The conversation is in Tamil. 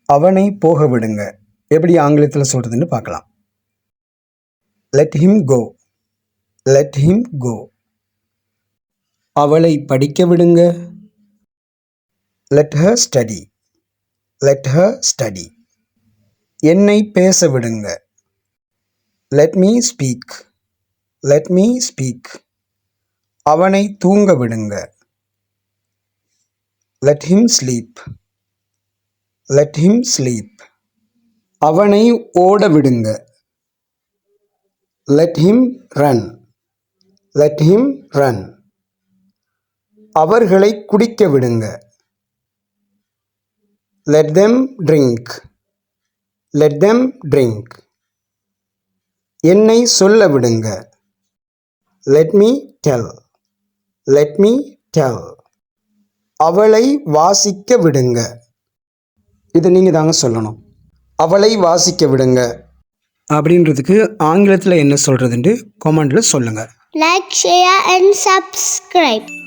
அவனை போக விடுங்க எப்படி ஆங்கிலத்தில் சொல்கிறதுன்னு பார்க்கலாம். Let him go. Let him go. அவளை படிக்க விடுங்க. Let her study. Let her study. என்னை பேச விடுங்க. Let me speak. Let me speak. அவனை தூங்க விடுங்க. Let him sleep. Let him sleep. அவனை ஓட விடுங்க. Let him run. Let him run. அவர்களை குடிக்க விடுங்க. Let them drink. Let them drink. என்னை சொல்ல விடுங்க. Let me tell. Let me tell. அவளை வாசிக்க விடுங்க. இதை நீங்கள் தாங்க சொல்லணும். அவளை வாசிக்க விடுங்க அப்படின்றதுக்கு ஆங்கிலத்தில் என்ன சொல்கிறதுன்ட்டு கமெண்டில் சொல்லுங்கள். Like, share and subscribe.